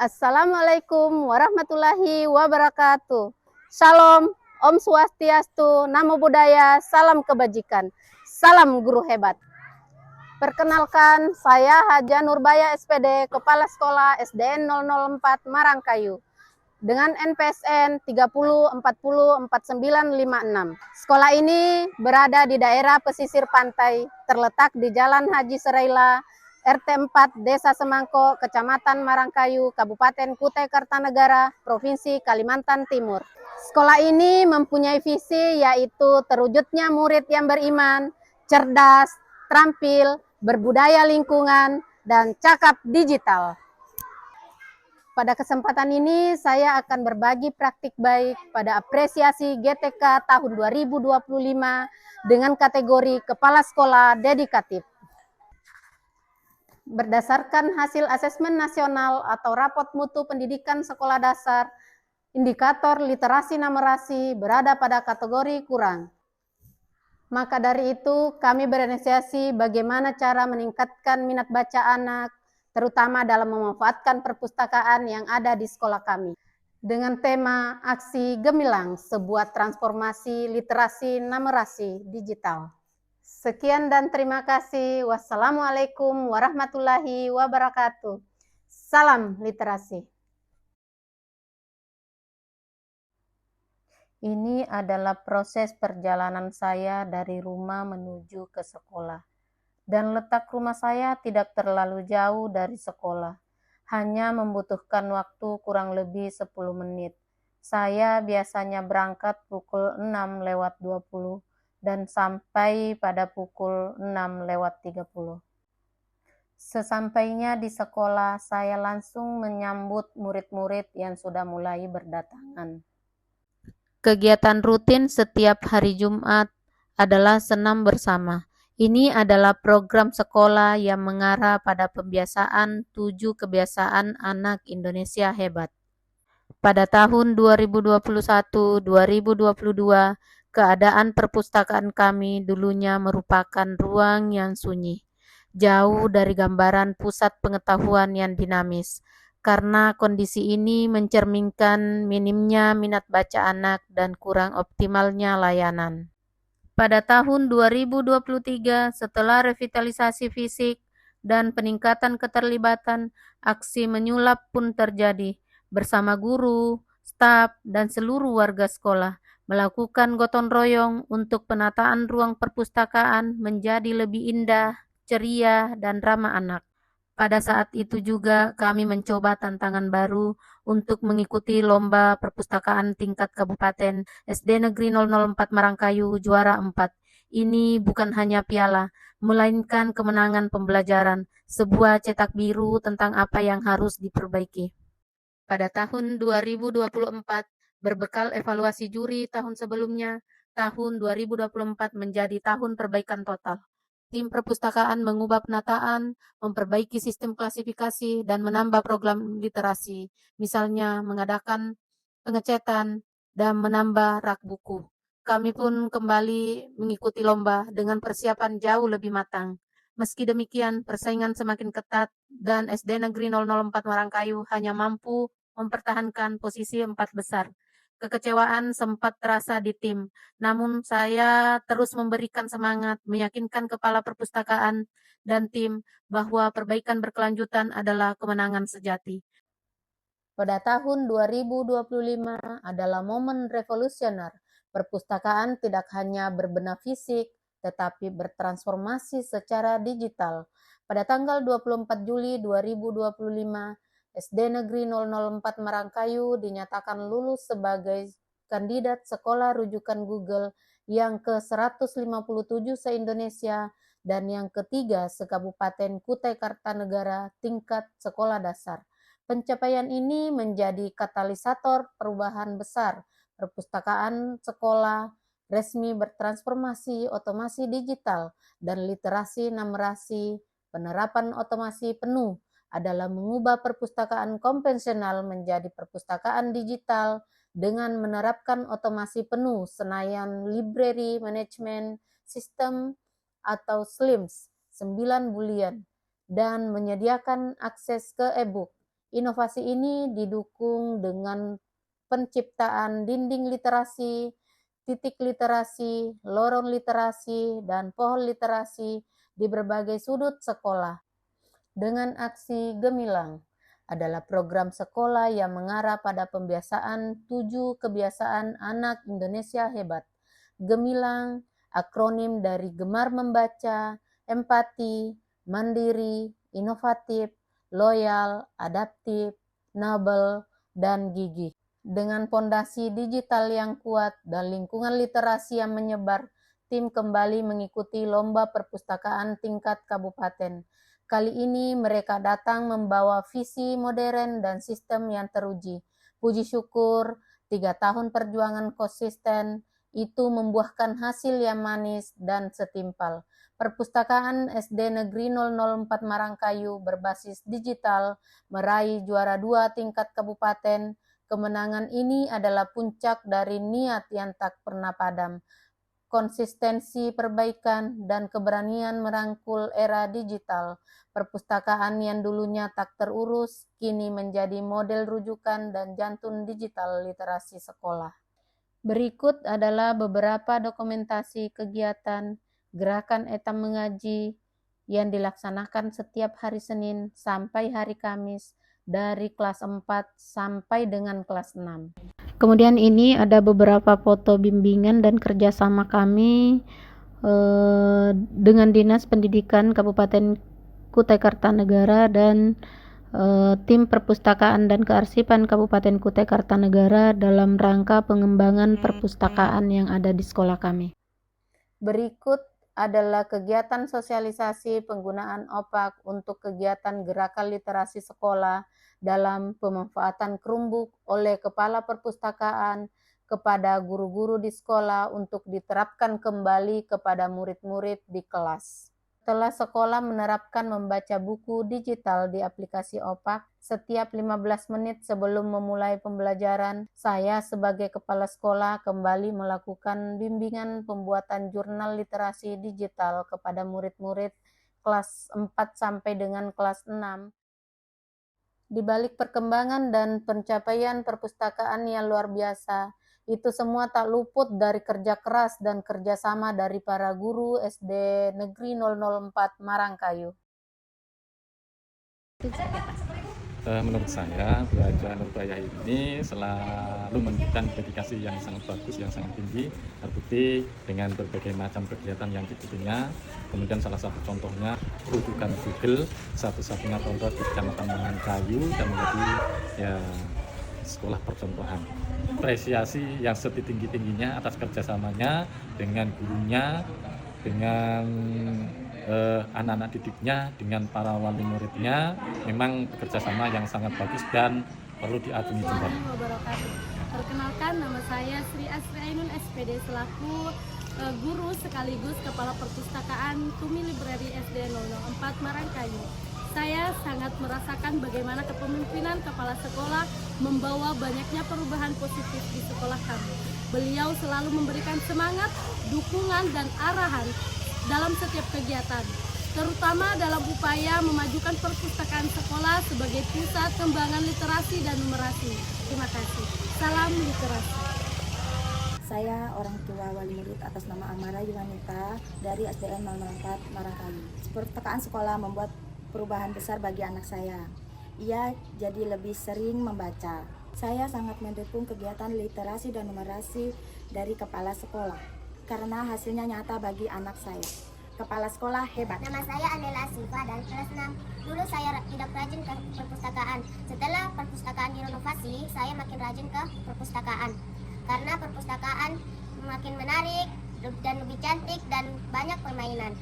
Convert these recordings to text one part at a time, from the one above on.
Assalamualaikum warahmatullahi wabarakatuh. Shalom, Om Swastiastu, Namo Buddhaya, salam kebajikan, salam guru hebat. Perkenalkan, saya Haja Nurbaya SPD, Kepala Sekolah SDN 004 Marangkayu dengan NPSN 30404956. Sekolah ini berada di daerah pesisir pantai, terletak di Jalan Haji Seraila, RT 4, Desa Semangko, Kecamatan Marangkayu, Kabupaten Kutai Kartanegara, Provinsi Kalimantan Timur. Sekolah ini mempunyai visi yaitu terwujudnya murid yang beriman, cerdas, terampil, berbudaya lingkungan, dan cakap digital. Pada kesempatan ini saya akan berbagi praktik baik pada apresiasi GTK tahun 2025 dengan kategori Kepala Sekolah Dedikatif. Berdasarkan hasil asesmen nasional atau rapot mutu pendidikan sekolah dasar, indikator literasi numerasi berada pada kategori kurang. Maka dari itu, kami berinisiasi bagaimana cara meningkatkan minat baca anak, terutama dalam memanfaatkan perpustakaan yang ada di sekolah kami. Dengan tema Aksi Gemilang, sebuah transformasi literasi numerasi digital. Sekian dan terima kasih. Wassalamualaikum warahmatullahi wabarakatuh. Salam literasi. Ini adalah proses perjalanan saya dari rumah menuju ke sekolah. Dan letak rumah saya tidak terlalu jauh dari sekolah. Hanya membutuhkan waktu kurang lebih 10 menit. Saya biasanya berangkat pukul 6:20 dan sampai pada pukul 6:30. Sesampainya di sekolah, saya langsung menyambut murid-murid yang sudah mulai berdatangan. Kegiatan rutin setiap hari Jumat adalah senam bersama. Ini adalah program sekolah yang mengarah pada pembiasaan 7 kebiasaan anak Indonesia hebat. Pada tahun 2021-2022, keadaan perpustakaan kami dulunya merupakan ruang yang sunyi, jauh dari gambaran pusat pengetahuan yang dinamis, karena kondisi ini mencerminkan minimnya minat baca anak dan kurang optimalnya layanan. Pada tahun 2023, setelah revitalisasi fisik dan peningkatan keterlibatan, aksi menyulap pun terjadi. Bersama guru, staf, dan seluruh warga sekolah, melakukan gotong royong untuk penataan ruang perpustakaan menjadi lebih indah, ceria, dan ramah anak. Pada saat itu juga kami mencoba tantangan baru untuk mengikuti lomba perpustakaan tingkat kabupaten SD Negeri 004 Marangkayu juara 4. Ini bukan hanya piala, melainkan kemenangan pembelajaran, sebuah cetak biru tentang apa yang harus diperbaiki. Pada tahun 2024, berbekal evaluasi juri tahun sebelumnya, tahun 2024 menjadi tahun perbaikan total. Tim perpustakaan mengubah penataan, memperbaiki sistem klasifikasi, dan menambah program literasi, misalnya mengadakan pengecetan dan menambah rak buku. Kami pun kembali mengikuti lomba dengan persiapan jauh lebih matang. Meski demikian, persaingan semakin ketat dan SD Negeri 004 Marangkayu hanya mampu mempertahankan posisi 4 besar. Kekecewaan sempat terasa di tim, namun saya terus memberikan semangat, meyakinkan kepala perpustakaan dan tim bahwa perbaikan berkelanjutan adalah kemenangan sejati. Pada tahun 2025 adalah momen revolusioner. Perpustakaan tidak hanya berbenah fisik, tetapi bertransformasi secara digital. Pada tanggal 24 Juli 2025, SD Negeri 004 Marangkayu dinyatakan lulus sebagai kandidat sekolah rujukan Google yang ke-157 se-Indonesia dan yang ketiga se-Kabupaten Kutai Kartanegara tingkat sekolah dasar. Pencapaian ini menjadi katalisator perubahan besar. Perpustakaan sekolah resmi bertransformasi otomasi digital dan literasi numerasi. Penerapan otomasi penuh adalah mengubah perpustakaan konvensional menjadi perpustakaan digital dengan menerapkan otomasi penuh Senayan Library Management System atau SLIMS 9 bulan dan menyediakan akses ke e-book. Inovasi ini didukung dengan penciptaan dinding literasi, titik literasi, lorong literasi, dan pohon literasi di berbagai sudut sekolah. Dengan aksi Gemilang adalah program sekolah yang mengarah pada pembiasaan 7 kebiasaan anak Indonesia hebat. Gemilang akronim dari gemar membaca, empati, mandiri, inovatif, loyal, adaptif, nobel, dan gigih. Dengan pondasi digital yang kuat dan lingkungan literasi yang menyebar, tim kembali mengikuti lomba perpustakaan tingkat kabupaten. Kali ini mereka datang membawa visi modern dan sistem yang teruji. Puji syukur, 3 tahun perjuangan konsisten itu membuahkan hasil yang manis dan setimpal. Perpustakaan SD Negeri 004 Marangkayu berbasis digital meraih juara 2 tingkat kabupaten. Kemenangan ini adalah puncak dari niat yang tak pernah padam, konsistensi perbaikan, dan keberanian merangkul era digital. Perpustakaan yang dulunya tak terurus, kini menjadi model rujukan dan jantung digital literasi sekolah. Berikut adalah beberapa dokumentasi kegiatan Gerakan Etam Mengaji yang dilaksanakan setiap hari Senin sampai hari Kamis dari kelas 4 sampai dengan kelas 6. Kemudian ini ada beberapa foto bimbingan dan kerjasama kami dengan Dinas Pendidikan Kabupaten Kutai Kartanegara dan tim perpustakaan dan kearsipan Kabupaten Kutai Kartanegara dalam rangka pengembangan perpustakaan yang ada di sekolah kami. Berikut adalah kegiatan sosialisasi penggunaan opak untuk kegiatan gerakan literasi sekolah dalam pemanfaatan Chromebook oleh Kepala Perpustakaan kepada guru-guru di sekolah untuk diterapkan kembali kepada murid-murid di kelas. Setelah sekolah menerapkan membaca buku digital di aplikasi opak, setiap 15 menit sebelum memulai pembelajaran, saya sebagai kepala sekolah kembali melakukan bimbingan pembuatan jurnal literasi digital kepada murid-murid kelas 4 sampai dengan kelas 6. Di balik perkembangan dan pencapaian perpustakaan yang luar biasa, itu semua tak luput dari kerja keras dan kerjasama dari para guru SD Negeri 004 Marangkayu. Menurut saya, belajar Nurbaya ini selalu menunjukkan dedikasi yang sangat bagus, yang sangat tinggi, terbukti dengan berbagai macam kegiatan yang diikutinya. Kemudian salah satu contohnya rujukan Google, satu-satunya contoh di Kecamatan Marangkayu dan menjadi sekolah percontohan. Apresiasi yang setinggi-tingginya atas kerjasamanya dengan gurunya, dengan anak-anak didiknya, dengan para wali muridnya. Memang bekerjasama yang sangat bagus dan perlu diacungi jempol. Perkenalkan, nama saya Sri Asri Ainun SPD selaku guru sekaligus Kepala Perpustakaan Tumi Library SD 004 Marangkayu. Saya sangat merasakan bagaimana kepemimpinan kepala sekolah membawa banyaknya perubahan positif di sekolah kami. Beliau selalu memberikan semangat, dukungan, dan arahan dalam setiap kegiatan, terutama dalam upaya memajukan perpustakaan sekolah sebagai pusat kembangan literasi dan numerasi. Terima kasih. Salam literasi. Saya orang tua wali murid atas nama Amara Yuwanita dari SDN 004 Marangkayu. Perpustakaan sekolah membuat perubahan besar bagi anak saya. Ia jadi lebih sering membaca. Saya sangat mendukung kegiatan literasi dan numerasi dari kepala sekolah karena hasilnya nyata bagi anak saya. Kepala sekolah hebat. Nama saya Anela Siva dari kelas 6. Dulu saya tidak rajin ke perpustakaan. Setelah perpustakaan direnovasi, saya makin rajin ke perpustakaan. Karena perpustakaan makin menarik dan lebih cantik dan banyak permainan.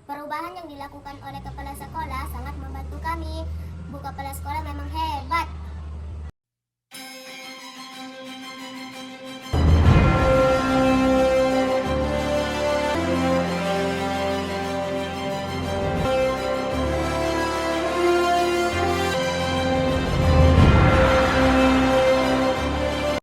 Perubahan yang dilakukan oleh kepala sekolah sangat membantu kami. Bu Kepala Sekolah memang hebat.